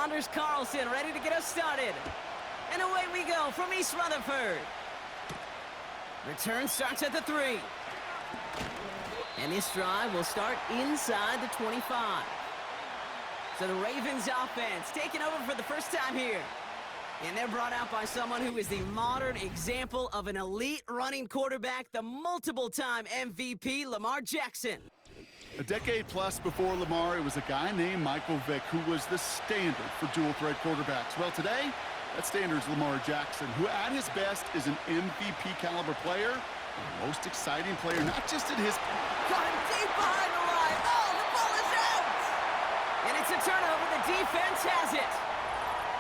Saunders Carlson ready to get us started. And away we go from East Rutherford. Return starts at the 3. And this drive will start inside the 25. So the Ravens offense taking over for the first time here. And they're brought out by someone who is the modern example of an elite running quarterback, the multiple-time MVP, Lamar Jackson. A decade plus before Lamar, it was a guy named Michael Vick who was the standard for dual-threat quarterbacks. Well, today, that standard is Lamar Jackson, who at his best is an MVP-caliber player, the most exciting player, not just in his... Got him deep behind the line. Oh, the ball is out! And it's a turnover. The defense has it.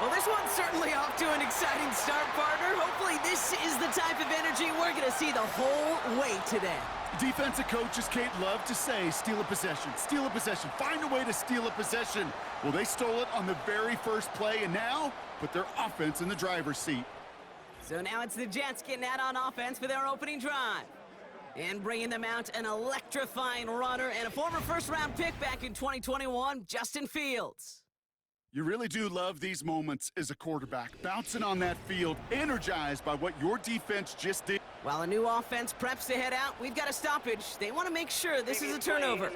Well, this one's certainly off to an exciting start, partner. Hopefully this is the type of energy we're going to see the whole way today. Defensive coaches, Kate, love to say, steal a possession, find a way to steal a possession. Well, they stole it on the very first play, and now put their offense in the driver's seat. So now it's the Jets getting out on offense for their opening drive. And bringing them out an electrifying runner and a former first-round pick back in 2021, Justin Fields. You really do love these moments as a quarterback, bouncing on that field, energized by what your defense just did. While a new offense preps to head out, we've got a stoppage. They want to make sure this is a turnover.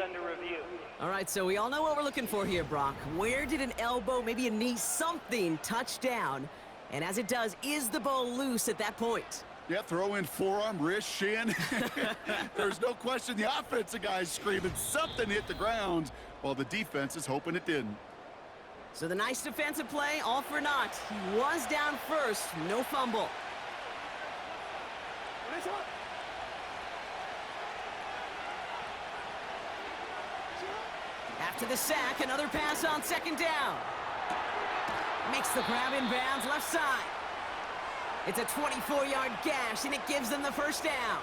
All right, so we all know what we're looking for here, Brock. Where did an elbow, maybe a knee, something touch down? And as it does, is the ball loose at that point? Yeah, throw in forearm, wrist, shin. There's no question the offensive guy's screaming something hit the ground, while the defense is hoping it didn't. So the nice defensive play, all for naught. He was down first, no fumble. After the sack, another pass on second down. Makes the grab in bounds, left side. It's a 24-yard gash, and it gives them the first down.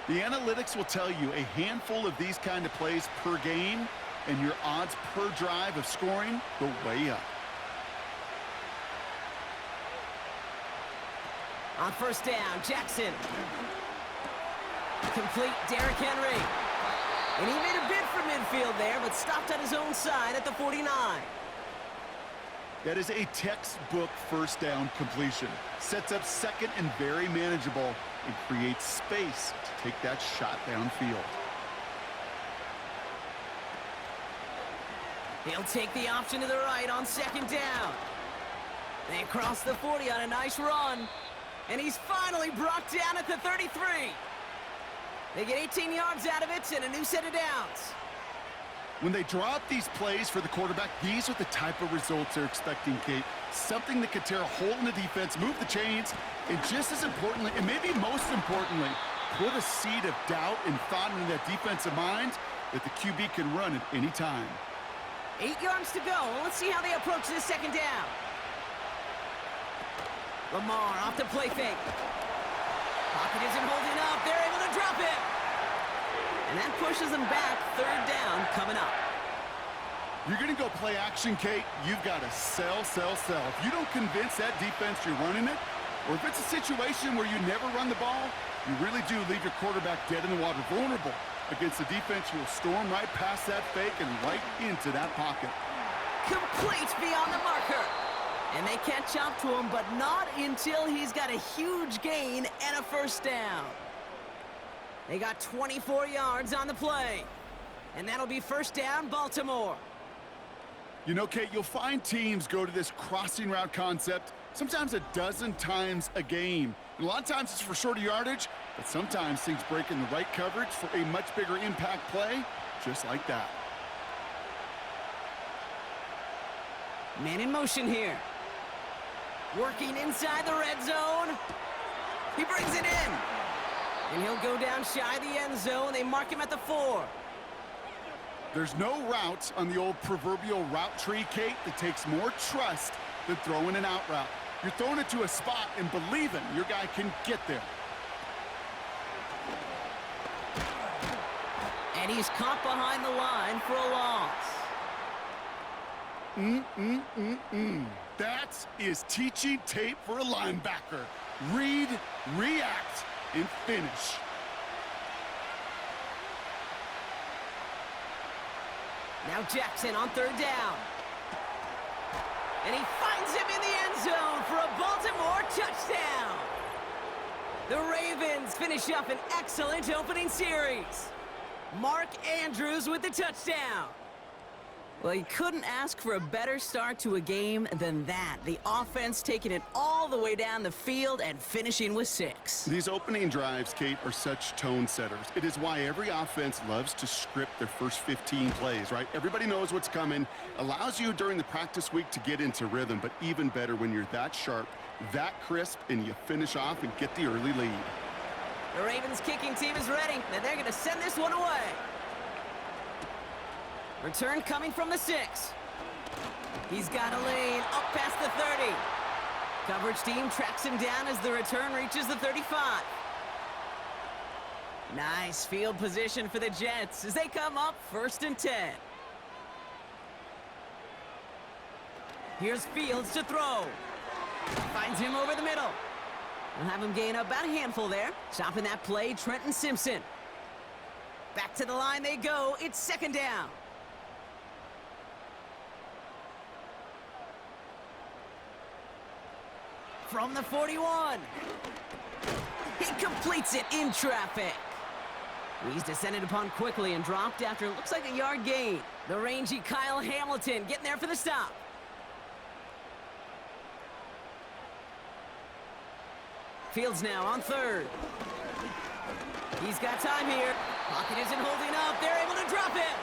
The analytics will tell you a handful of these kind of plays per game, and your odds per drive of scoring go way up. On first down, Jackson. Complete, Derrick Henry. And he made a bid for midfield there, but stopped on his own side at the 49. That is a textbook first down completion. Sets up second and very manageable, and creates space to take that shot downfield. He'll take the option to the right on second down. They cross the 40 on a nice run. And he's finally brought down at the 33. They get 18 yards out of it and a new set of downs. When they draw up these plays for the quarterback, these are the type of results they're expecting, Kate. Something that could tear a hole in the defense, move the chains, and just as importantly, and maybe most importantly, put a seed of doubt and thought into that defensive mind that the QB can run at any time. 8 yards to go. Let's see how they approach this second down. Lamar off the play fake. Pocket isn't holding up. They're able to drop it. And that pushes them back. Third down coming up. You're going to go play action, Kate. You've got to sell. If you don't convince that defense you're running it, or if it's a situation where you never run the ball, you really do leave your quarterback dead in the water, vulnerable against the defense who will storm right past that fake and right into that pocket. Complete beyond the marker. And they catch up to him, but not until he's got a huge gain and a first down. They got 24 yards on the play. And that'll be first down, Baltimore. You know, Kate, you'll find teams go to this crossing route concept sometimes a dozen times a game. And a lot of times it's for shorter yardage, but sometimes things break in the right coverage for a much bigger impact play, just like that. Man in motion here. Working inside the red zone. He brings it in. And he'll go down shy of the end zone. They mark him at the 4. There's no route on the old proverbial route tree, Kate, that takes more trust than throwing an out route. You're throwing it to a spot and believing your guy can get there. And he's caught behind the line for a loss. That is teaching tape for a linebacker. Read, react, and finish. Now Jackson on third down. And he finds him in the end zone for a Baltimore touchdown. The Ravens finish up an excellent opening series. Mark Andrews with the touchdown. Well, you couldn't ask for a better start to a game than that. The offense taking it all the way down the field and finishing with 6. These opening drives, Kate, are such tone setters. It is why every offense loves to script their first 15 plays, right? Everybody knows what's coming. Allows you during the practice week to get into rhythm, but even better when you're that sharp, that crisp, and you finish off and get the early lead. The Ravens kicking team is ready, and they're going to send this one away. Return coming from the 6. He's got a lane up past the 30. Coverage team tracks him down as the return reaches the 35. Nice field position for the Jets as they come up 1st and 10. Here's Fields to throw. Finds him over the middle. We'll have him gain about a handful there. Stopping that play, Trenton Simpson. Back to the line they go. It's 2nd down. From the 41. He completes it in traffic. He's descended upon quickly and dropped after it looks like a yard gain. The rangy Kyle Hamilton getting there for the stop. Fields now on 3rd. He's got time here. Pocket isn't holding up. They're able to drop him.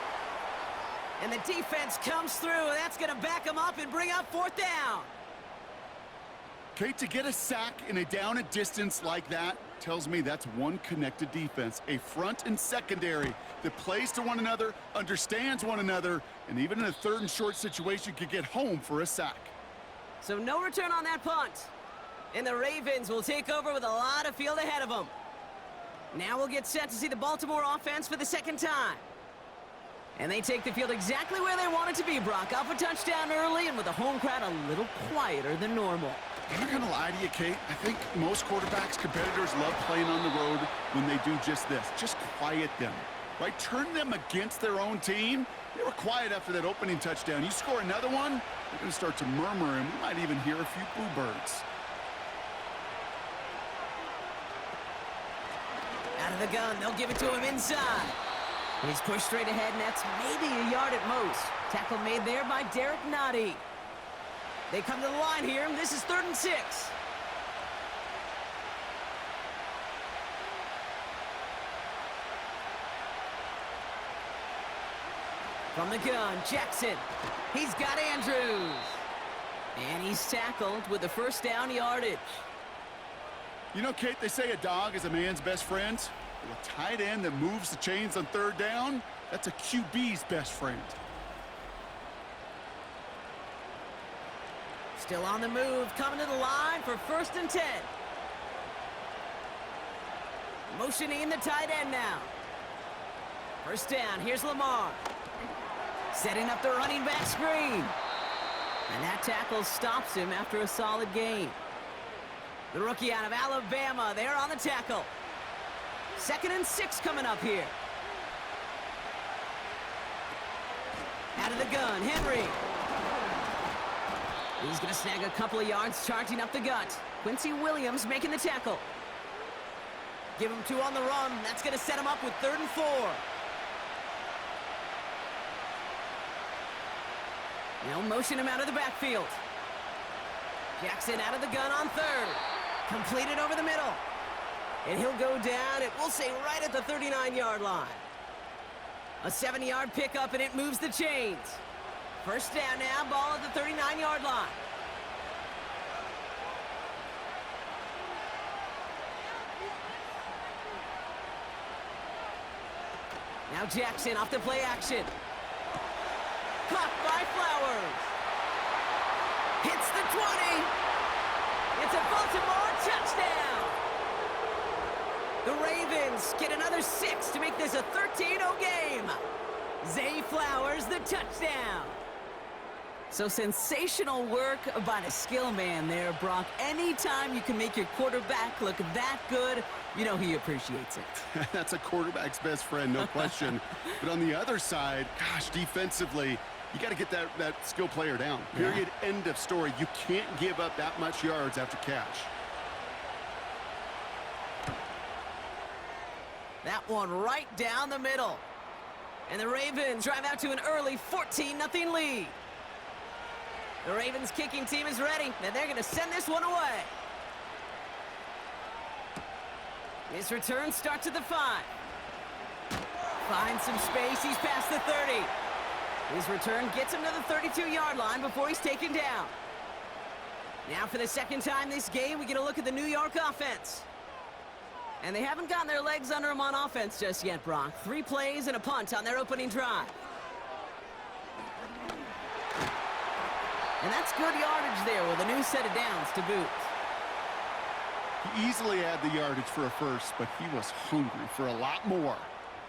And the defense comes through. That's going to back him up and bring up 4th down. Kate, to get a sack in a down and distance like that tells me that's one connected defense, a front and secondary that plays to one another, understands one another, and even in a 3rd and short situation could get home for a sack. So no return on that punt. And the Ravens will take over with a lot of field ahead of them. Now we'll get set to see the Baltimore offense for the 2nd time. And they take the field exactly where they want it to be, Brock. Off a touchdown early and with the home crowd a little quieter than normal. I'm not going to lie to you, Kate. I think most quarterbacks, competitors love playing on the road when they do just this. Just quiet them, right? Turn them against their own team. They were quiet after that opening touchdown. You score another one, they're going to start to murmur, and we might even hear a few boo birds. Out of the gun, they'll give it to him inside. He's pushed straight ahead, and that's maybe a yard at most. Tackle made there by Derek Nottie. They come to the line here, and this is 3rd and 6. From the gun, Jackson. He's got Andrews. And he's tackled with the 1st down yardage. You know, Kate, they say a dog is a man's best friend. Well, a tight end that moves the chains on 3rd down, that's a QB's best friend. Still on the move, coming to the line for 1st and 10. Motioning the tight end now. 1st down, here's Lamar. Setting up the running back screen. And that tackle stops him after a solid gain. The rookie out of Alabama, they're on the tackle. 2nd and 6 coming up here. Out of the gun, Henry. He's going to snag a couple of yards, charging up the gut. Quincy Williams making the tackle. Give him 2 on the run. That's going to set him up with 3rd and 4. Now motion him out of the backfield. Jackson out of the gun on 3rd. Completed over the middle. And he'll go down, and we'll say right at the 39-yard line. A 7-yard pickup, and it moves the chains. 1st down now, ball at the 39-yard line. Now Jackson off the play action. Caught by Flowers. Hits the 20. It's a Baltimore touchdown. The Ravens get another 6 to make this a 13-0 game. Zay Flowers, the touchdown. So sensational work by the skill man there, Brock. Anytime you can make your quarterback look that good, you know he appreciates it. That's a quarterback's best friend, no question. But on the other side, gosh, defensively, You got to get that skill player down. Period. Yeah. End of story. You can't give up that much yards after catch. That one right down the middle. And the Ravens drive out to an early 14-0 lead. The Ravens kicking team is ready, and they're going to send this one away. His return starts at the 5. Finds some space. He's past the 30. His return gets him to the 32-yard line before he's taken down. Now for the second time this game, we get a look at the New York offense. And they haven't gotten their legs under them on offense just yet, Brock. 3 plays and a punt on their opening drive. And that's good yardage there with a new set of downs to boot. He easily had the yardage for a first, but he was hungry for a lot more.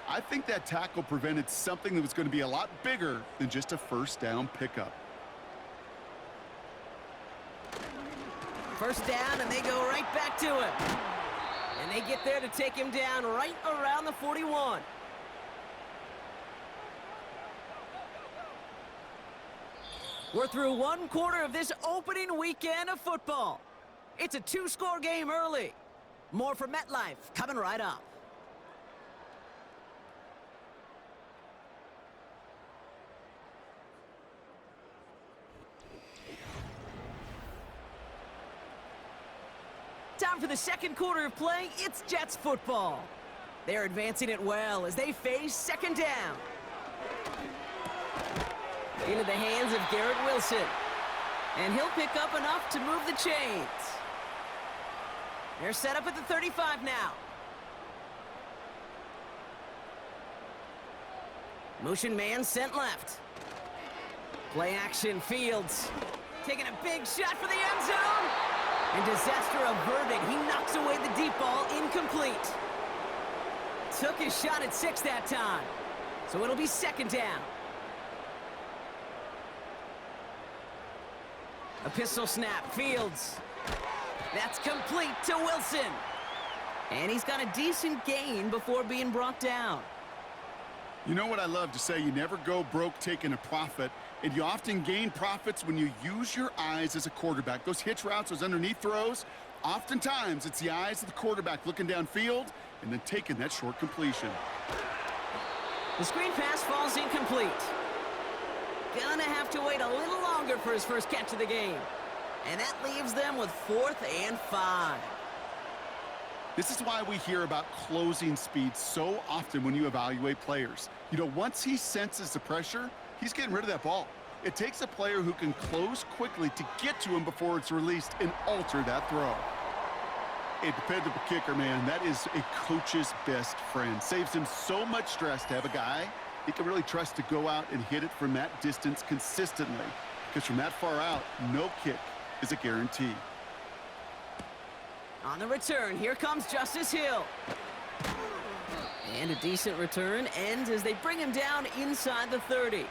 I think that tackle prevented something that was going to be a lot bigger than just a first down pickup. First down, and they go right back to him. And they get there to take him down right around the 41. We're through one quarter of this opening weekend of football. It's a 2-score game early. More from MetLife coming right up. Time for the second quarter of play. It's Jets football. They're advancing it well as they face second down. Into the hands of Garrett Wilson. And he'll pick up enough to move the chains. They're set up at the 35 now. Motion man sent left. Play action, Fields. Taking a big shot for the end zone. And disaster averted. He knocks away the deep ball, incomplete. Took his shot at 6 that time. So it'll be second down. A pistol snap, Fields. That's complete to Wilson. And he's got a decent gain before being brought down. You know what I love to say? You never go broke taking a profit, and you often gain profits when you use your eyes as a quarterback. Those hitch routes, those underneath throws, oftentimes it's the eyes of the quarterback looking downfield and then taking that short completion. The screen pass falls incomplete. Gonna have to wait a little longer for his first catch of the game. And that leaves them with 4th and 5. This is why we hear about closing speed so often when you evaluate players. You know, once he senses the pressure, he's getting rid of that ball. It takes a player who can close quickly to get to him before it's released and alter that throw. A dependable kicker, man, that is a coach's best friend. Saves him so much stress to have a guy he can really trust to go out and hit it from that distance consistently. Because from that far out, no kick is a guarantee. On the return, here comes Justice Hill. And a decent return ends as they bring him down inside the 30.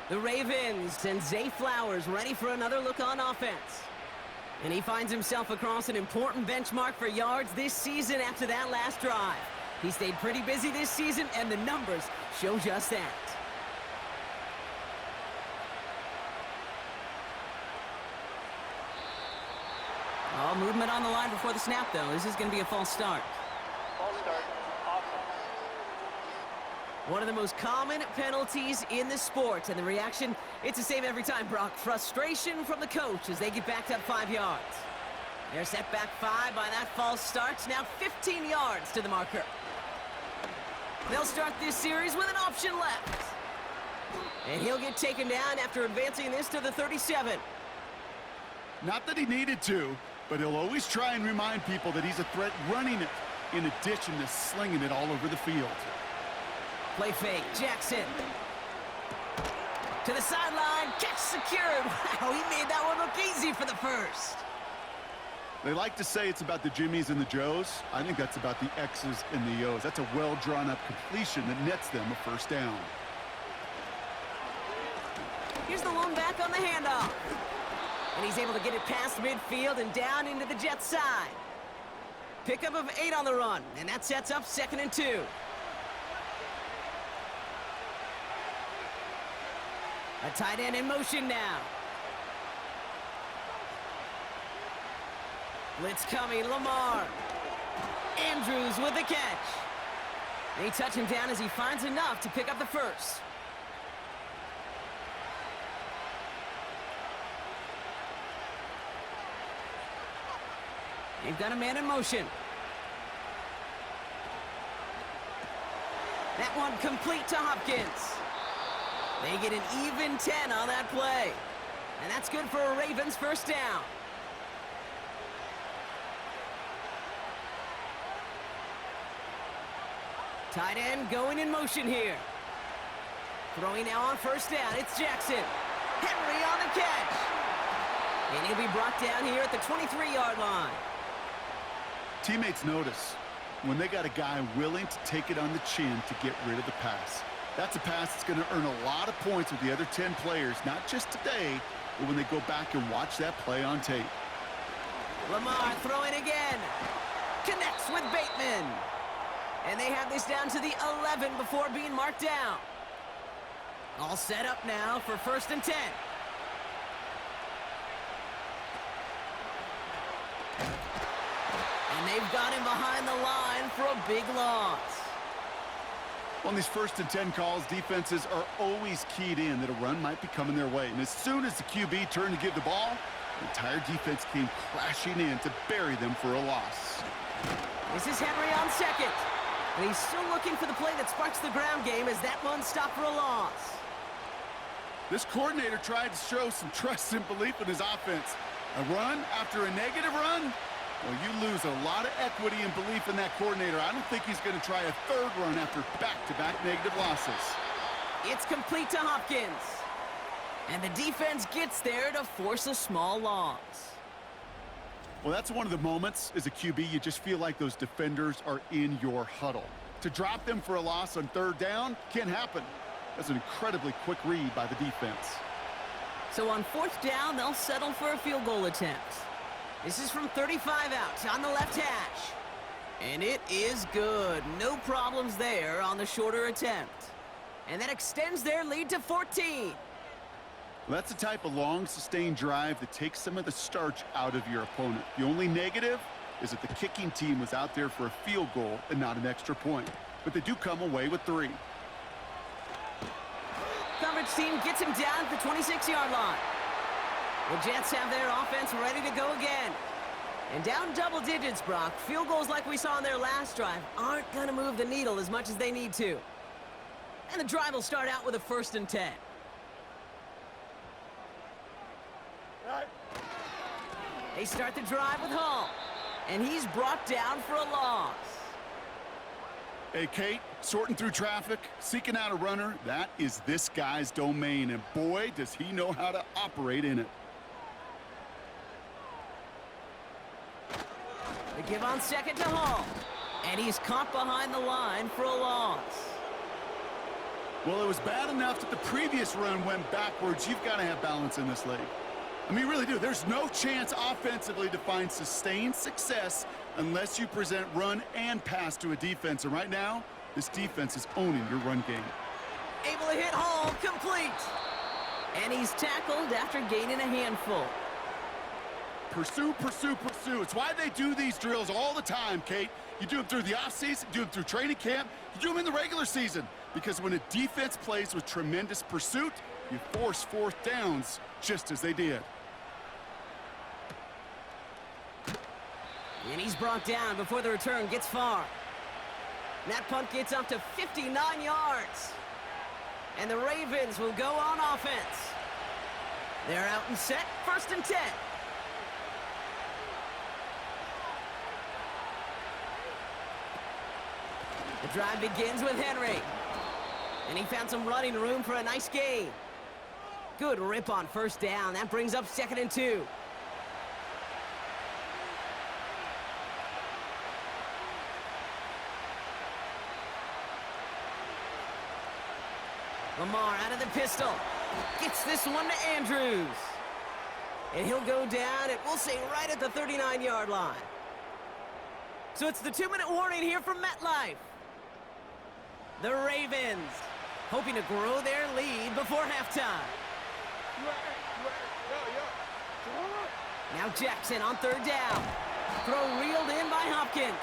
The Ravens send Zay Flowers ready for another look on offense. And he finds himself across an important benchmark for yards this season after that last drive. He stayed pretty busy this season, and the numbers show just that. Oh, movement on the line before the snap, though. This is going to be a false start. False start. Offense. One of the most common penalties in the sport, and the reaction, it's the same every time, Brock. Frustration from the coach as they get backed up 5 yards. They're set back 5 by that false start. Now 15 yards to the marker. They'll start this series with an option left. And he'll get taken down after advancing this to the 37. Not that he needed to, but he'll always try and remind people that he's a threat running it in addition to slinging it all over the field. Play fake, Jackson. To the sideline, catch secured. Wow, he made that one look easy for the first. They like to say it's about the Jimmies and the Joes. I think that's about the X's and the O's. That's a well-drawn-up completion that nets them a first down. Here's the lone back on the handoff. And he's able to get it past midfield and down into the Jets' side. Pickup of 8 on the run, and that sets up 2nd and 2. A tight end in motion now. Blitz coming, Lamar. Andrews with the catch. They touch him down as he finds enough to pick up the first. They've got a man in motion. That one complete to Hopkins. They get an even 10 on that play. And that's good for a Ravens first down. Tight end going in motion here. Throwing now on first down, it's Jackson. Henry on the catch. And he'll be brought down here at the 23-yard line. Teammates notice when they got a guy willing to take it on the chin to get rid of the pass. That's a pass that's going to earn a lot of points with the other 10 players, not just today, but when they go back and watch that play on tape. Lamar throwing again. Connects with Bateman. And they have this down to the 11 before being marked down. All set up now for 1st and 10. And they've got him behind the line for a big loss. On these 1st and 10 calls, defenses are always keyed in that a run might be coming their way. And as soon as the QB turned to give the ball, the entire defense came crashing in to bury them for a loss. This is Henry on second. And he's still looking for the play that sparks the ground game as that one stopped for a loss. This coordinator tried to show some trust and belief in his offense. A run after a negative run? Well, you lose a lot of equity and belief in that coordinator. I don't think he's going to try a 3rd run after back-to-back negative losses. It's complete to Hopkins. And the defense gets there to force a small loss. Well, that's one of the moments as a QB you just feel like those defenders are in your huddle. To drop them for a loss on 3rd down can't happen. That's an incredibly quick read by the defense. So on 4th down, they'll settle for a field goal attempt. This is from 35 out on the left hash. And it is good. No problems there on the shorter attempt. And that extends their lead to 14. Well, that's the type of long, sustained drive that takes some of the starch out of your opponent. The only negative is that the kicking team was out there for a field goal and not an extra point. But they do come away with 3. Coverage team gets him down at the 26-yard line. The Jets have their offense ready to go again. And down double digits, Brock. Field goals like we saw in their last drive aren't going to move the needle as much as they need to. And the drive will start out with a 1st and 10. They start the drive with Hall. And he's brought down for a loss. Hey, Kate, sorting through traffic, seeking out a runner, that is this guy's domain. And boy, does he know how to operate in it. They give on second to Hall. And he's caught behind the line for a loss. Well, it was bad enough that the previous run went backwards. You've got to have balance in this league. I mean, you really do. There's no chance offensively to find sustained success unless you present run and pass to a defense. And right now, this defense is owning your run game. Able to hit Hall, complete. And he's tackled after gaining a handful. Pursue, pursue, pursue. It's why they do these drills all the time, Kate. You do them through the offseason, you do them through training camp, you do them in the regular season. Because when a defense plays with tremendous pursuit, you force 4th downs just as they did. And he's brought down before the return gets far. And that punt gets up to 59 yards. And the Ravens will go on offense. They're out and set, 1st and 10. The drive begins with Henry. And he found some running room for a nice gain. Good rip on 1st down. That brings up 2nd and 2. Lamar out of the pistol. Gets this one to Andrews. And he'll go down, and we'll say right at the 39-yard line. So it's the 2-minute warning here from MetLife. The Ravens hoping to grow their lead before halftime. Now Jackson on third down. Throw reeled in by Hopkins.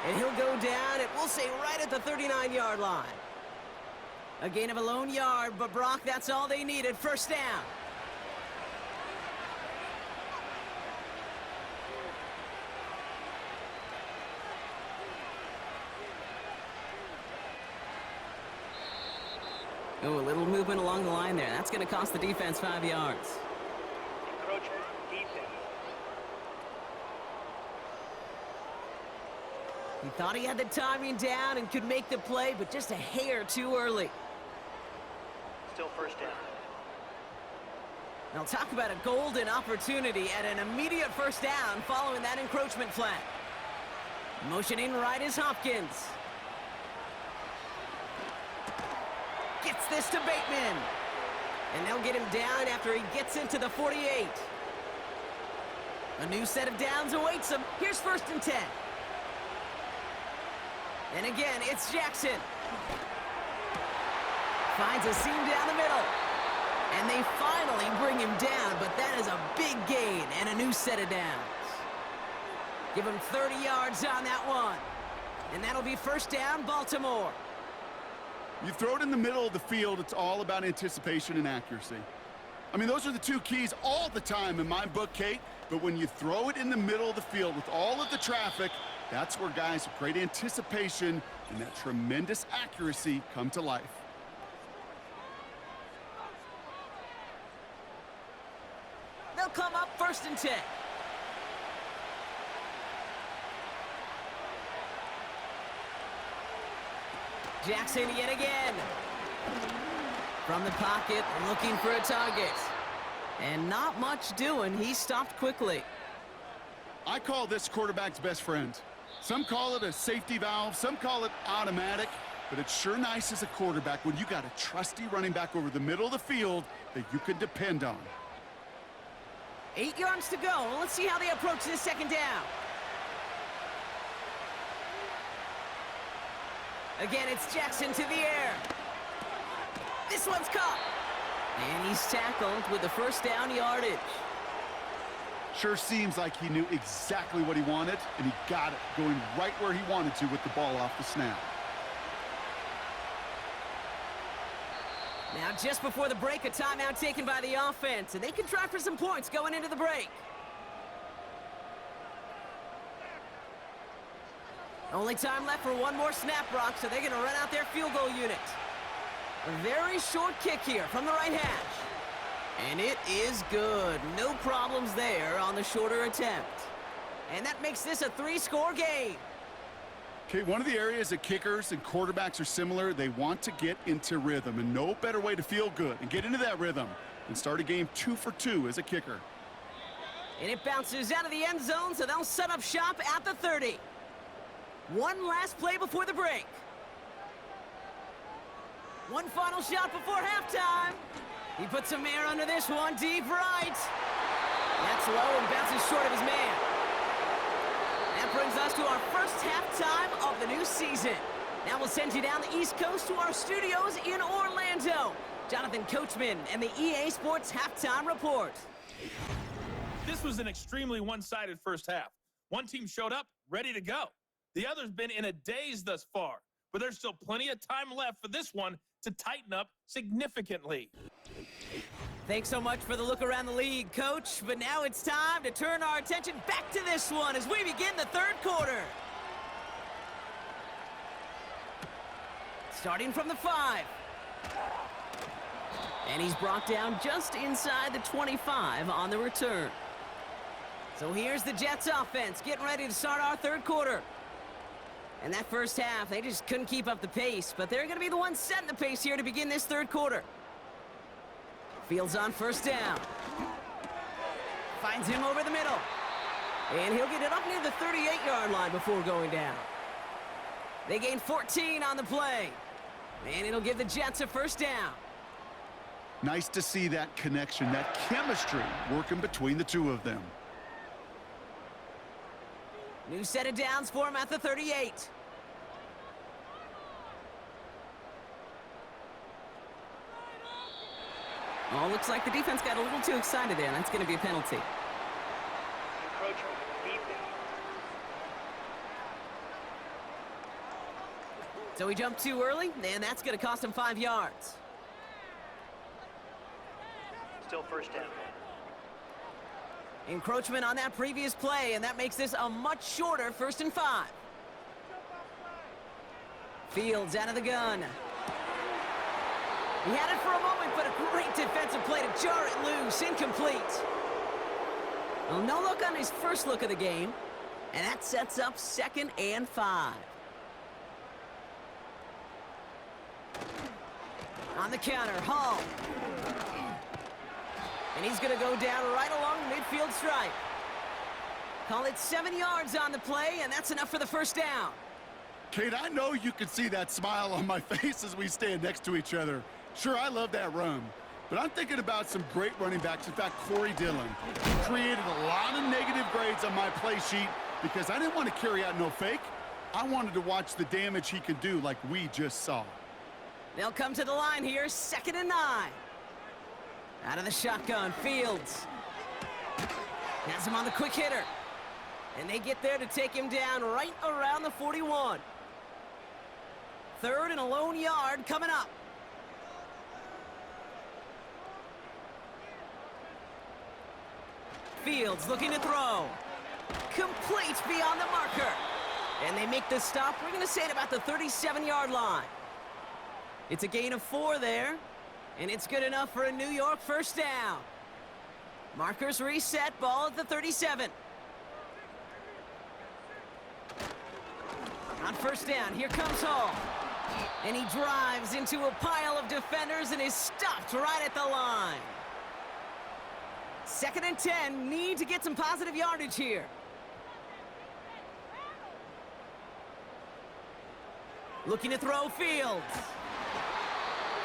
And he'll go down, and we'll say right at the 39-yard line. A gain of a lone yard, but Brock, that's all they needed. First down. Oh, a little movement along the line there. That's going to cost the defense 5 yards. Encroachment defense. He thought he had the timing down and could make the play, but just a hair too early. Still first down. Now talk about a golden opportunity at an immediate first down following that encroachment flag. Motioning right is Hopkins. Gets this to Bateman. And they'll get him down after he gets into the 48. A new set of downs awaits him. Here's 1st and 10. And again, it's Jackson. Finds a seam down the middle. And they finally bring him down, but that is a big gain and a new set of downs. Give him 30 yards on that one. And that'll be first down, Baltimore. You throw it in the middle of the field, it's all about anticipation and accuracy. I mean, those are the two keys all the time in my book, Kate. But when you throw it in the middle of the field with all of the traffic, that's where guys with great anticipation and that tremendous accuracy come to life. They'll come up 1st and 10. Jackson yet again. From the pocket, looking for a target. And not much doing. He stopped quickly. I call this quarterback's best friend. Some call it a safety valve, some call it automatic, but it's sure nice as a quarterback when you got a trusty running back over the middle of the field that you can depend on. 8 yards to go. Let's see how they approach this second down. Again, it's Jackson to the air. This one's caught. And he's tackled with the first down yardage. Sure seems like he knew exactly what he wanted, and he got it, going right where he wanted to with the ball off the snap. Now, just before the break, a timeout taken by the offense, and they can try for some points going into the break. Only time left for one more snap, Brock, so they're going to run out their field goal unit. A very short kick here from the right hash. And it is good. No problems there on the shorter attempt. And that makes this a 3-score game. Okay, one of the areas that kickers and quarterbacks are similar, they want to get into rhythm, and no better way to feel good and get into that rhythm than start a game 2 for 2 as a kicker. And it bounces out of the end zone, so they'll set up shop at the 30. One last play before the break. One final shot before halftime. He puts some air under this one, deep right. That's low and bounces short of his man. That brings us to our first halftime of the new season. Now we'll send you down the East Coast to our studios in Orlando. Jonathan Coachman and the EA Sports Halftime Report. This was an extremely one-sided first half. One team showed up, ready to go. The other's been in a daze thus far, but there's still plenty of time left for this one to tighten up significantly. Thanks so much for the look around the league, Coach. But now it's time to turn our attention back to this one as we begin the third quarter. Starting from the 5. And he's brought down just inside the 25 on the return. So here's the Jets offense getting ready to start our third quarter. And that first half, they just couldn't keep up the pace, but they're going to be the ones setting the pace here to begin this third quarter. Fields on first down. Finds him over the middle. And he'll get it up near the 38-yard line before going down. They gain 14 on the play. And it'll give the Jets a first down. Nice to see that connection, that chemistry working between the two of them. New set of downs for him at the 38. Oh, looks like the defense got a little too excited there. That's going to be a penalty. Encroachment, defense. So he jumped too early, and that's going to cost him 5 yards. Still first down. Encroachment on that previous play, and that makes this a much shorter 1st and 5. Fields out of the gun. He had it for a moment, but a great defensive play to jar it loose. Incomplete. Well, no look on his first look of the game, and that sets up 2nd and 5. On the counter, Hall. And he's going to go down right along midfield stripe. Call it 7 yards on the play, and that's enough for the 1st down. Kate, I know you can see that smile on my face as we stand next to each other. Sure, I love that run, but I'm thinking about some great running backs. In fact, Corey Dillon created a lot of negative grades on my play sheet because I didn't want to carry out no fake. I wanted to watch the damage he could do like we just saw. They'll come to the line here, 2nd and 9. Out of the shotgun, Fields. Has him on the quick hitter. And they get there to take him down right around the 41. 3rd and a lone yard coming up. Fields looking to throw. Complete beyond the marker. And they make the stop. We're going to say it about the 37-yard line. It's a gain of 4 there. And it's good enough for a New York 1st down. Markers reset, ball at the 37. On 1st down, here comes Hall. And he drives into a pile of defenders and is stopped right at the line. 2nd and 10, need to get some positive yardage here. Looking to throw, Fields.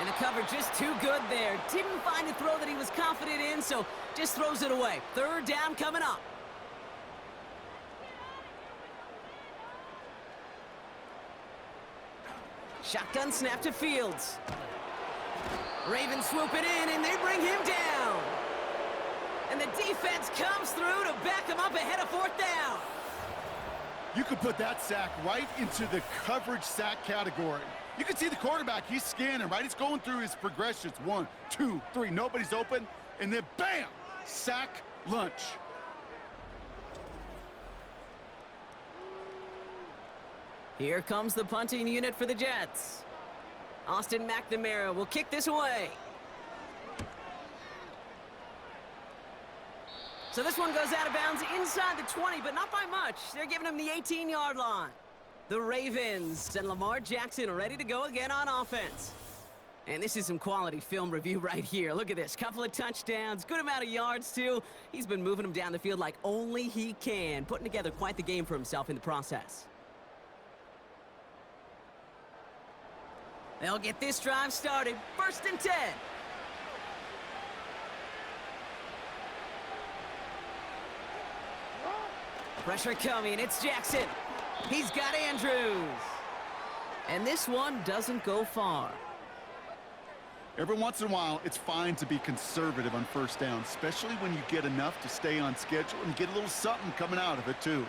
And the coverage just too good there. Didn't find a throw that he was confident in, so just throws it away. 3rd down coming up. Shotgun snap to Fields. Ravens swoop it in, and they bring him down. And the defense comes through to back him up ahead of 4th down. You could put that sack right into the coverage sack category. You can see the quarterback, he's scanning, right? He's going through his progressions. 1, 2, 3, nobody's open. And then bam, sack lunch. Here comes the punting unit for the Jets. Austin McNamara will kick this away. So this one goes out of bounds inside the 20, but not by much. They're giving him the 18-yard line. The Ravens and Lamar Jackson are ready to go again on offense. And this is some quality film review right here. Look at this. Couple of touchdowns, good amount of yards, too. He's been moving them down the field like only he can, putting together quite the game for himself in the process. They'll get this drive started. 1st and 10. Pressure coming. It's Jackson. He's got Andrews. And this one doesn't go far. Every once in a while, it's fine to be conservative on 1st down, especially when you get enough to stay on schedule and get a little something coming out of it, too.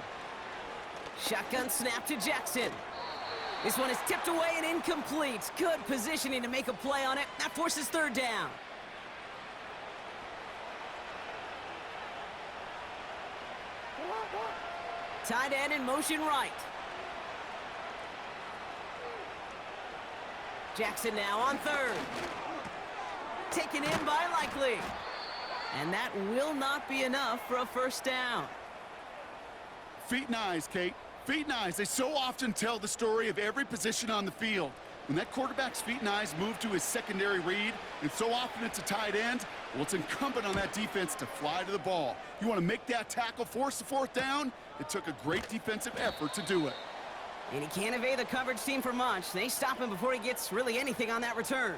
Shotgun snap to Jackson. This one is tipped away and incomplete. Good positioning to make a play on it. That forces 3rd down. Tight end in motion right. Jackson now on 3rd. Taken in by Likely. And that will not be enough for a 1st down. Feet and eyes, Kate. Feet and eyes. They so often tell the story of every position on the field. When that quarterback's feet and eyes move to his secondary read, and so often it's a tight end, well, it's incumbent on that defense to fly to the ball. You want to make that tackle, force the 4th down? It took a great defensive effort to do it. And he can't evade the coverage team for much. They stop him before he gets really anything on that return.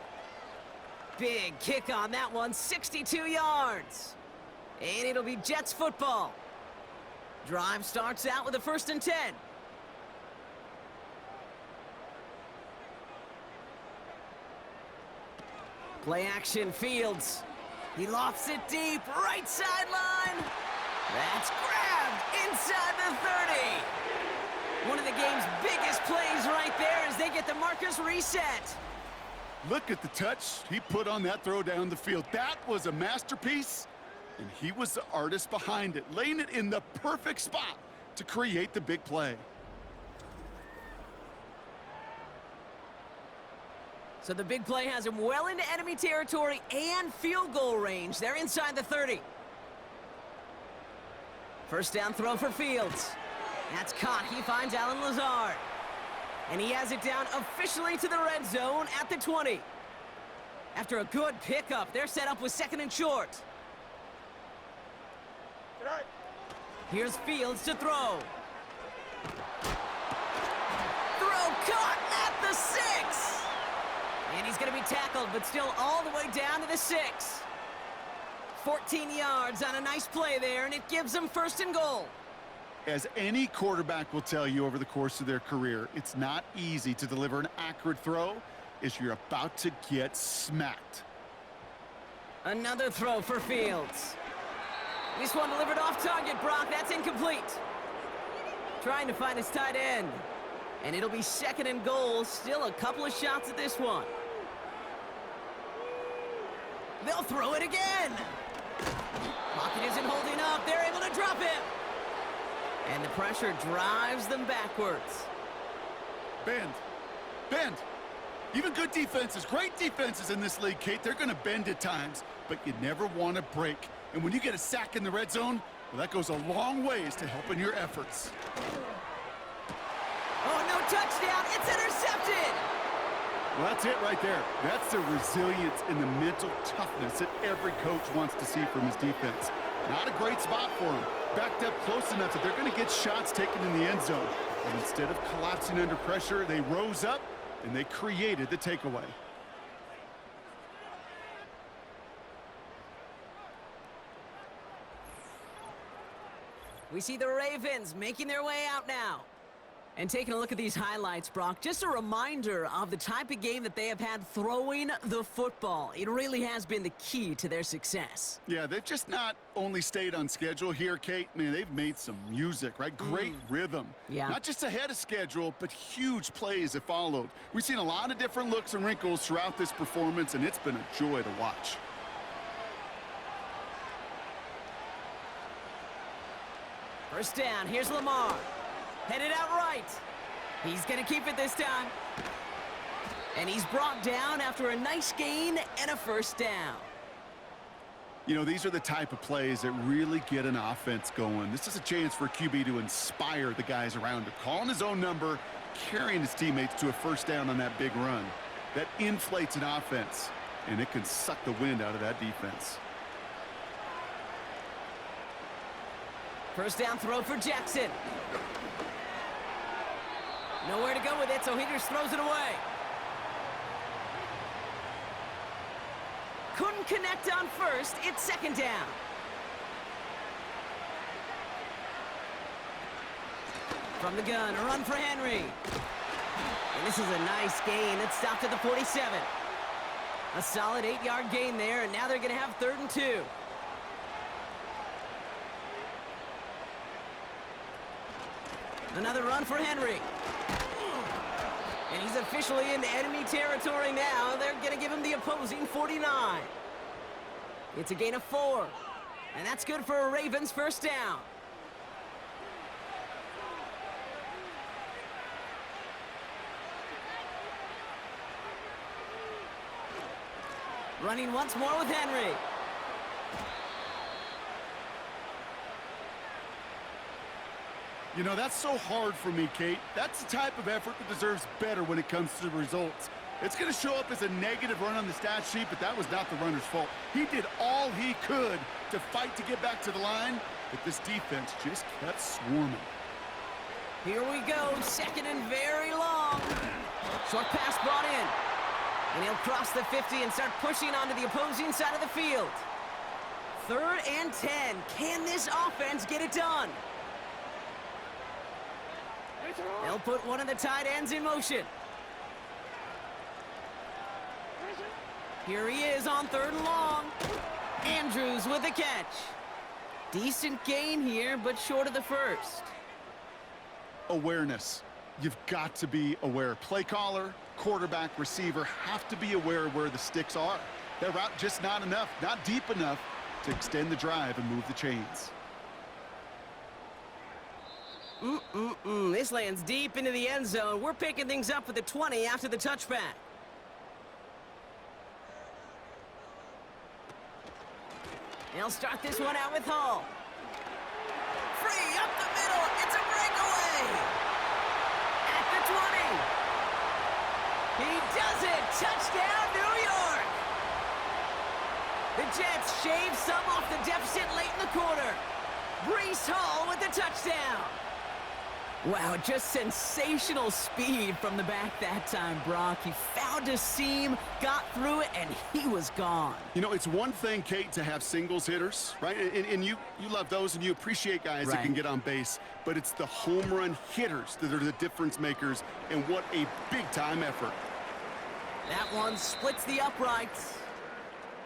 Big kick on that one, 62 yards. And it'll be Jets football. Drive starts out with a 1st and 10. Play action, Fields. He lofts it deep, right sideline. That's grabbed inside the 30. One of the game's biggest plays right there as they get the markers reset. Look at the touch he put on that throw down the field. That was a masterpiece, and he was the artist behind it, laying it in the perfect spot to create the big play. So the big play has him well into enemy territory and field goal range. They're inside the 30. First down throw for Fields. That's caught. He finds Allen Lazard. And he has it down officially to the red zone at the 20. After a good pickup, they're set up with 2nd and short. Here's Fields to throw. Throw caught at the 6. And he's going to be tackled, but still all the way down to the 6. 14 yards on a nice play there, and it gives them 1st and goal. As any quarterback will tell you over the course of their career, it's not easy to deliver an accurate throw as you're about to get smacked. Another throw for Fields. This one delivered off target, Brock. That's incomplete. Trying to find his tight end. And it'll be 2nd and goal. Still a couple of shots at this one. They'll throw it again. Pocket isn't holding up. They're able to drop him. And the pressure drives them backwards. Bend. Bend. Even good defenses, great defenses in this league, Kate, they're going to bend at times, but you never want to break. And when you get a sack in the red zone, well, that goes a long ways to helping your efforts. Oh, no touchdown. It's intercepted. Well, that's it right there. That's the resilience and the mental toughness that every coach wants to see from his defense. Not a great spot for him. Backed up close enough that they're going to get shots taken in the end zone. And instead of collapsing under pressure, they rose up and they created the takeaway. We see the Ravens making their way out now. And taking a look at these highlights, Brock, just a reminder of the type of game that they have had throwing the football. It really has been the key to their success. Yeah, they've just not only stayed on schedule here, Kate. Man, they've made some music, right? Great rhythm. Yeah. Not just ahead of schedule, but huge plays have followed. We've seen a lot of different looks and wrinkles throughout this performance, and it's been a joy to watch. First down, here's Lamar. Headed out right. He's going to keep it this time. And he's brought down after a nice gain and a first down. You know, these are the type of plays that really get an offense going. This is a chance for QB to inspire the guys around him. Calling his own number, carrying his teammates to a first down on that big run. That inflates an offense, and it can suck the wind out of that defense. First down throw for Jackson. Nowhere to go with it, so he just throws it away. Couldn't connect on first. It's second down. From the gun, a run for Henry. And this is a nice gain. It's stopped at the 47. A solid 8-yard gain there, and now they're going to have 3rd and 2. Another run for Henry. And he's officially into enemy territory now. They're going to give him the opposing 49. It's a gain of 4. And that's good for a Ravens first down. Running once more with Henry. You know, that's so hard for me, Kate. That's the type of effort that deserves better when it comes to the results. It's going to show up as a negative run on the stat sheet, but that was not the runner's fault. He did all he could to fight to get back to the line, but this defense just kept swarming. Here we go, 2nd and very long. Short pass brought in. And he'll cross the 50 and start pushing onto the opposing side of the field. 3rd and 10. Can this offense get it done? They'll put one of the tight ends in motion. Here he is on 3rd and long. Andrews with a catch. Decent gain here, but short of the first. Awareness. You've got to be aware. Play caller, quarterback, receiver have to be aware of where the sticks are. That route just not enough, not deep enough to extend the drive and move the chains. This lands deep into the end zone. We're picking things up with the 20 after the touchback. They'll start this one out with Hall. Free up the middle. It's a breakaway. At the 20. He does it. Touchdown, New York. The Jets shave some off the deficit late in the quarter. Breece Hall with the touchdown. Wow, just sensational speed from the back that time, Brock. He found a seam, got through it, and he was gone. You know, it's one thing, Kate, to have singles hitters, right? And you love those, and you appreciate guys that can get on base. But it's the home run hitters that are the difference makers, and what a big-time effort. That one splits the uprights.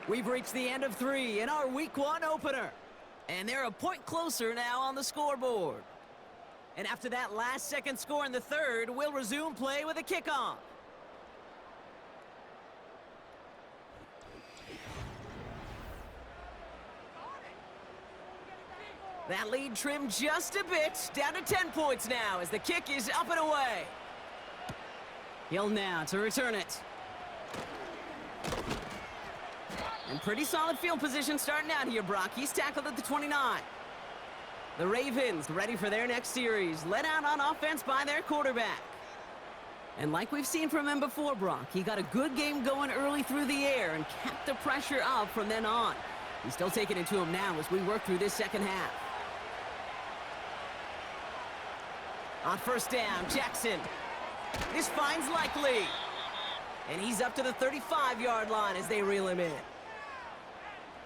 We've reached the end of 3 in our Week 1 opener. And they're a point closer now on the scoreboard. And after that last-second score in the third, we'll resume play with a kickoff. That lead trimmed just a bit, down to 10 points now as the kick is up and away. Hill now to return it. And pretty solid field position starting out here, Brock. He's tackled at the 29. The Ravens ready for their next series, led out on offense by their quarterback. And like we've seen from him before, Brock, he got a good game going early through the air and kept the pressure up from then on. He's still taking it to him now as we work through this second half. On first down, Jackson. This finds Likely. And he's up to the 35-yard line as they reel him in.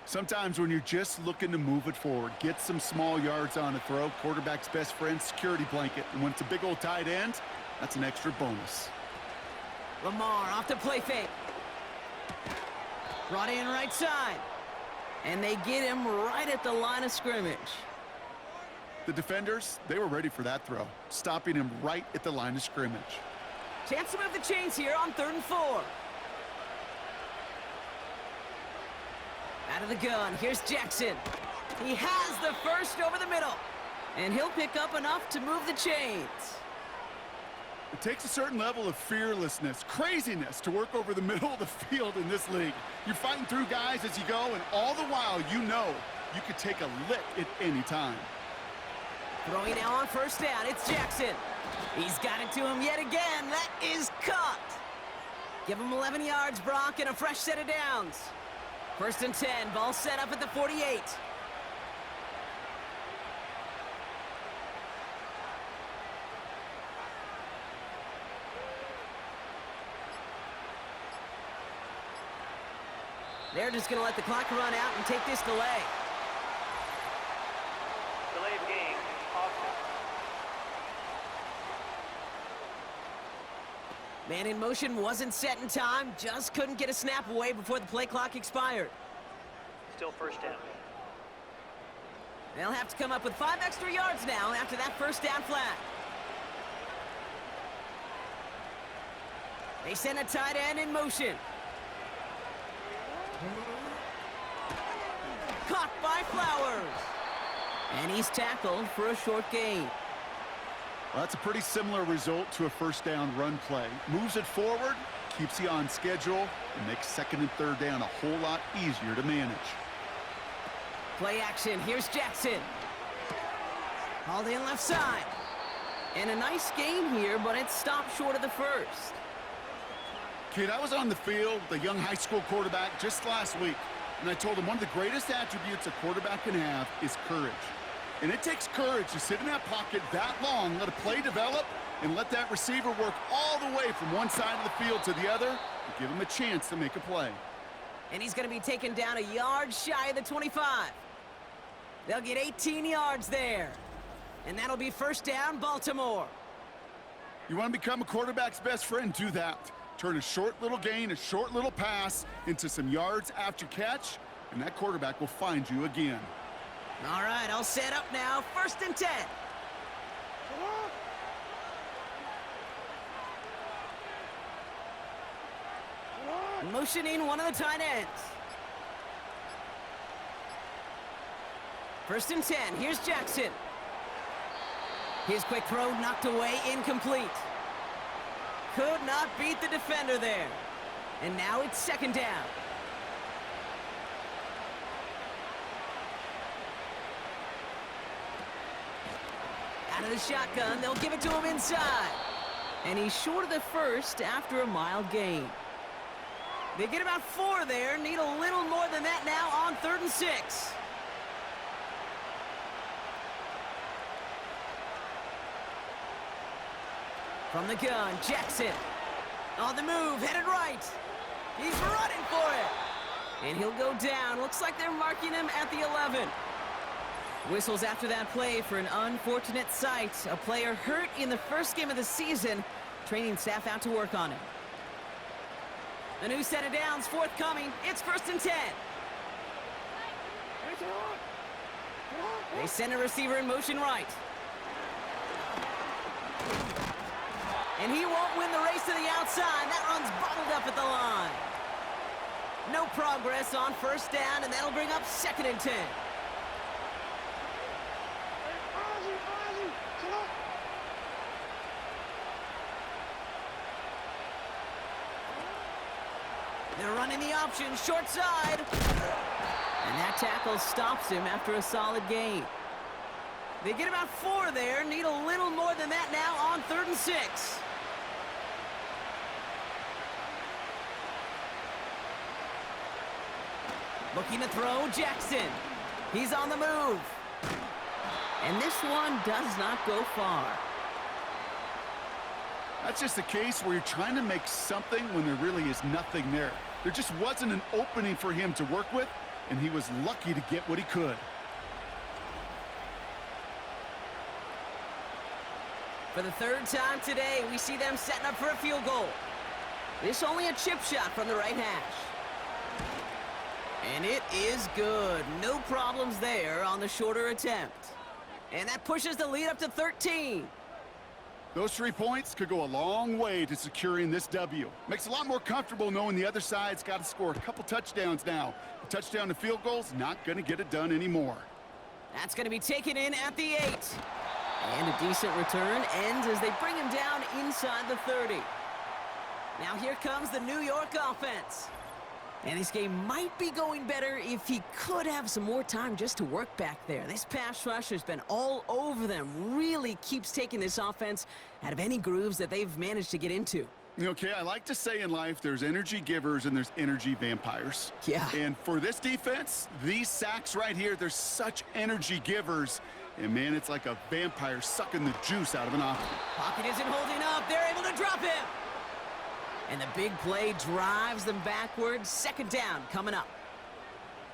Sometimes when you're just looking to move it forward, get some small yards on a throw, quarterback's best friend, security blanket. And when it's a big old tight end, that's an extra bonus. Lamar off the play fake. Brought in right side. And they get him right at the line of scrimmage. The defenders, they were ready for that throw, stopping him right at the line of scrimmage. Chance to move the chains here on 3rd and 4. Out of the gun, here's Jackson. He has the first over the middle. And he'll pick up enough to move the chains. It takes a certain level of fearlessness, craziness to work over the middle of the field in this league. You're fighting through guys as you go, and all the while you know you could take a lick at any time. Throwing now on first down, it's Jackson. He's got it to him yet again. That is caught. Give him 11 yards, Brock, and a fresh set of downs. 1st and 10, ball set up at the 48. They're just going to let the clock run out and take this delay. Delay of game, offense. Man in motion wasn't set in time, just couldn't get a snap away before the play clock expired. Still first down. They'll have to come up with 5 extra yards now after that first down flag. They send a tight end in motion. Caught by Flowers. And he's tackled for a short gain. Well, that's a pretty similar result to a first down run play. Moves it forward, keeps you on schedule, and makes 2nd and 3rd down a whole lot easier to manage. Play action, here's Jackson. Hauled in left side. And a nice gain here, but it stopped short of the first. Kid, I was on the field with a young high school quarterback just last week, and I told him one of the greatest attributes a quarterback can have is courage. And it takes courage to sit in that pocket that long, let a play develop, and let that receiver work all the way from one side of the field to the other and give him a chance to make a play. And he's going to be taken down a yard shy of the 25. They'll get 18 yards there. And that'll be first down, Baltimore. You want to become a quarterback's best friend? Do that. Turn a short little gain, a short little pass into some yards after catch, and that quarterback will find you again. All right, all set up now. 1st and 10. Motioning one of the tight ends. 1st and 10. Here's Jackson. His quick throw knocked away, incomplete. Could not beat the defender there. And now it's 2nd down. Out of the shotgun, they'll give it to him inside. And he's short of the first after a mild gain. They get about 4 there, need a little more than that now on 3rd and 6. From the gun, Jackson. On the move, headed right. He's running for it. And he'll go down. Looks like they're marking him at the 11. Whistles after that play for an unfortunate sight. A player hurt in the first game of the season. Training staff out to work on him. A new set of downs forthcoming. It's 1st and 10. They send a receiver in motion right. And he won't win the race to the outside. That run's bottled up at the line. No progress on 1st down, and that'll bring up 2nd and 10. They're running the option, short side. And that tackle stops him after a solid gain. They get about 4 there, need a little more than that now on 3rd and 6. Looking to throw, Jackson. He's on the move. And this one does not go far. That's just a case where you're trying to make something when there really is nothing there. There just wasn't an opening for him to work with, and he was lucky to get what he could. For the 3rd time today, we see them setting up for a field goal. This only a chip shot from the right hash. And it is good. No problems there on the shorter attempt. And that pushes the lead up to 13. Those 3 points could go a long way to securing this W. Makes it a lot more comfortable knowing the other side's got to score a couple touchdowns now. A touchdown to field goal's not going to get it done anymore. That's going to be taken in at the 8. And a decent return ends as they bring him down inside the 30. Now here comes the New York offense. And this game might be going better if he could have some more time just to work back there. This pass rush has been all over them. Really keeps taking this offense out of any grooves that they've managed to get into. Okay, I like to say in life there's energy givers and there's energy vampires. Yeah. And for this defense, these sacks right here, they're such energy givers. And, man, it's like a vampire sucking the juice out of an offense. Pocket isn't holding up. They're able to drop him. And the big play drives them backwards. 2nd down coming up.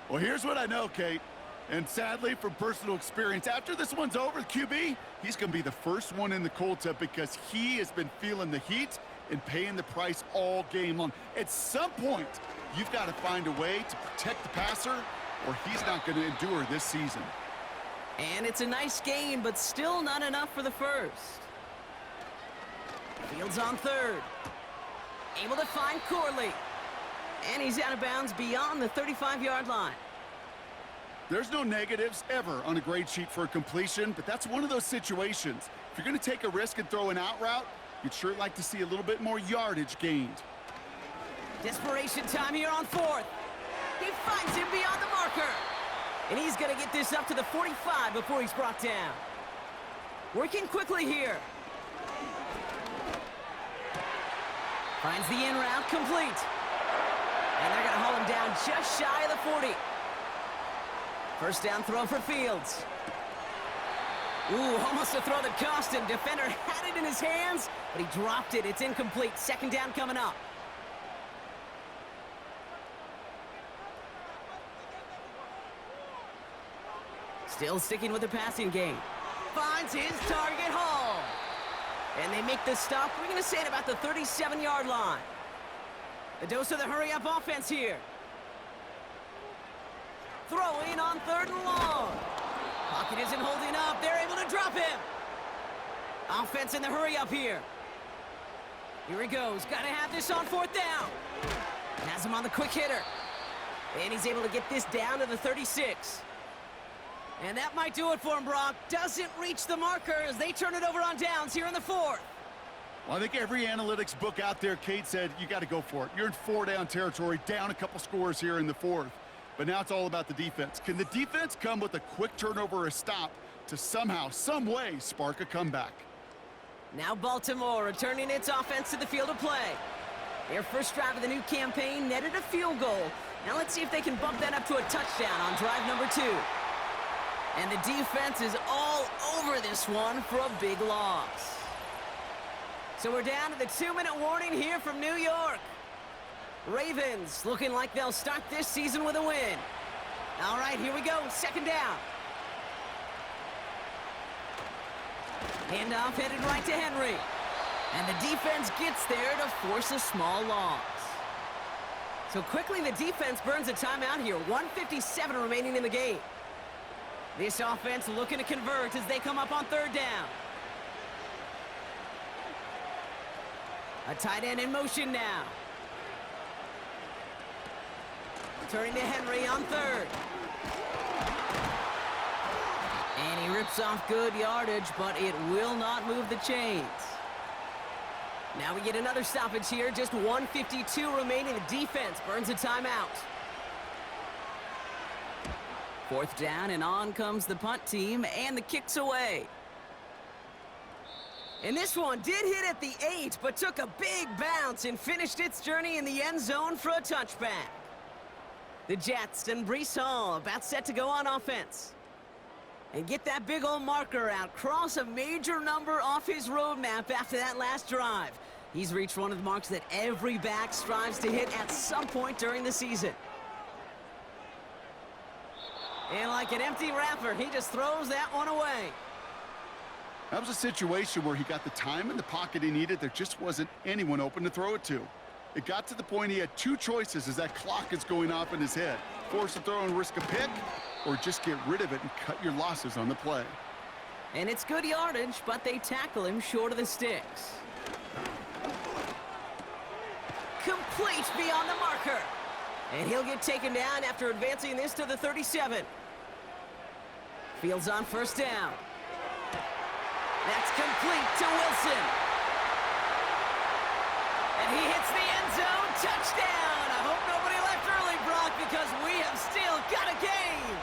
Well, here's what I know, Kate. And sadly, from personal experience, after this one's over, the QB, he's going to be the first one in the cold tub because he has been feeling the heat and paying the price all game long. At some point, you've got to find a way to protect the passer or he's not going to endure this season. And it's a nice gain, but still not enough for the first. Fields on 3rd. Able to find Corley. And he's out of bounds beyond the 35-yard line. There's no negatives ever on a grade sheet for a completion, but that's one of those situations. If you're going to take a risk and throw an out route, you'd sure like to see a little bit more yardage gained. Desperation time here on 4th. He finds him beyond the marker. And he's going to get this up to the 45 before he's brought down. Working quickly here. Finds the in route complete. And they're going to haul him down just shy of the 40. 1st down throw for Fields. Ooh, almost a throw that cost him. Defender had it in his hands, but he dropped it. It's incomplete. 2nd down coming up. Still sticking with the passing game. Finds his target, Hall. And they make the stop. We're going to say it about the 37-yard line. The dose of the hurry-up offense here. throwing on 3rd and long. Pocket isn't holding up. They're able to drop him. Offense in the hurry up here. Here he goes. Got to have this on 4th down. Has him on the quick hitter. And he's able to get this down to the 36. And that might do it for him, Brock. Doesn't reach the marker as they turn it over on downs here in the 4th. Well, I think every analytics book out there, Kate, said you got to go for it. You're in 4-down territory, down a couple scores here in the 4th. But now it's all about the defense. Can the defense come with a quick turnover or a stop to somehow, some way, spark a comeback? Now Baltimore returning its offense to the field of play. Their first drive of the new campaign netted a field goal. Now let's see if they can bump that up to a touchdown on drive number 2. And the defense is all over this one for a big loss. So we're down to the 2-minute warning here from New York. Ravens looking like they'll start this season with a win. All right, here we go, 2nd down. Handoff headed right to Henry. And the defense gets there to force a small loss. So quickly the defense burns a timeout here. 1:57 remaining in the game. This offense looking to convert as they come up on 3rd down. A tight end in motion now. Turning to Henry on 3rd. And he rips off good yardage, but it will not move the chains. Now we get another stoppage here. Just 1:52 remaining. The defense burns a timeout. 4th down, and on comes the punt team, and the kick's away. And this one did hit at the 8, but took a big bounce and finished its journey in the end zone for a touchback. The Jets and Breece Hall about set to go on offense. And get that big old marker out. Cross a major number off his roadmap after that last drive. He's reached one of the marks that every back strives to hit at some point during the season. And like an empty wrapper, he just throws that one away. That was a situation where he got the time in the pocket he needed. There just wasn't anyone open to throw it to. It got to the point he had 2 choices as that clock is going off in his head. Force a throw and risk a pick, or just get rid of it and cut your losses on the play. And it's good yardage, but they tackle him short of the sticks. Complete beyond the marker. And he'll get taken down after advancing this to the 37. Fields on 1st down. That's complete to Wilson. And he hits the end zone. Touchdown! I hope nobody left early, Brock, because we have still got a game.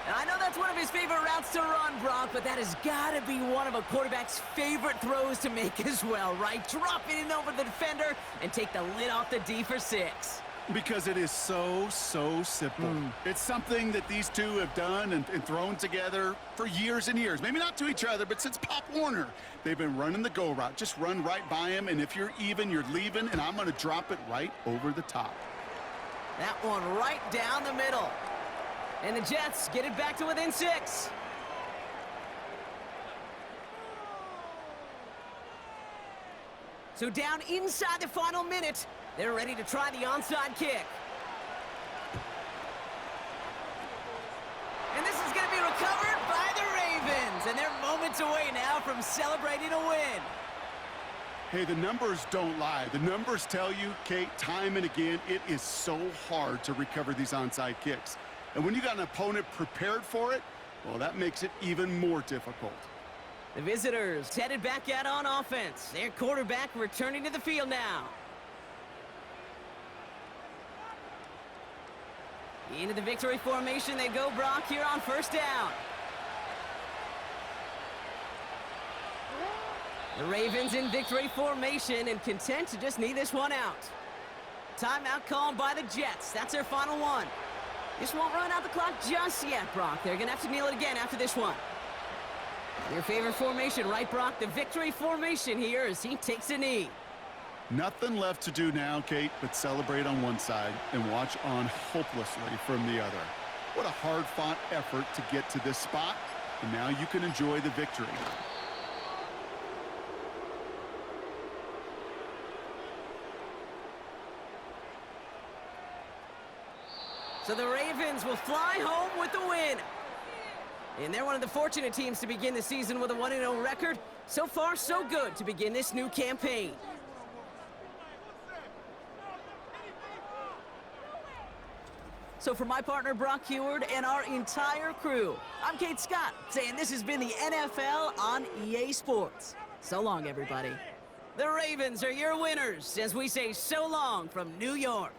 And I know that's one of his favorite routes to run, Brock, but that has got to be one of a quarterback's favorite throws to make as well, right? Drop it in over the defender and take the lid off the D for 6. Because it is so simple. It's something that these two have done and thrown together for years and years. Maybe not to each other, but since Pop Warner. They've been running the go route. Just run right by him, and if you're even, you're leaving, and I'm going to drop it right over the top. That one right down the middle. And the Jets get it back to within 6. So down inside the final minute, they're ready to try the onside kick. And this is going to be recovered by the Ravens. And they're moments away now from celebrating a win. Hey, the numbers don't lie. The numbers tell you, Kate, time and again, it is so hard to recover these onside kicks. And when you got an opponent prepared for it, well, that makes it even more difficult. The visitors headed back out on offense. Their quarterback returning to the field now. Into the victory formation they go, Brock, here on 1st down. The Ravens in victory formation and content to just need this one out. Timeout called by the Jets. That's their final one. This won't run out the clock just yet, Brock. They're going to have to kneel it again after this one. Your favorite formation, right, Brock? The victory formation here as he takes a knee. Nothing left to do now, Kate, but celebrate on one side and watch on hopelessly from the other. What a hard-fought effort to get to this spot, and now you can enjoy the victory. So the Ravens will fly home with the win. And they're one of the fortunate teams to begin the season with a 1-0 record. So far, so good to begin this new campaign. So for my partner, Brock Heward, and our entire crew, I'm Kate Scott, saying this has been the NFL on EA Sports. So long, everybody. The Ravens are your winners as we say so long from New York.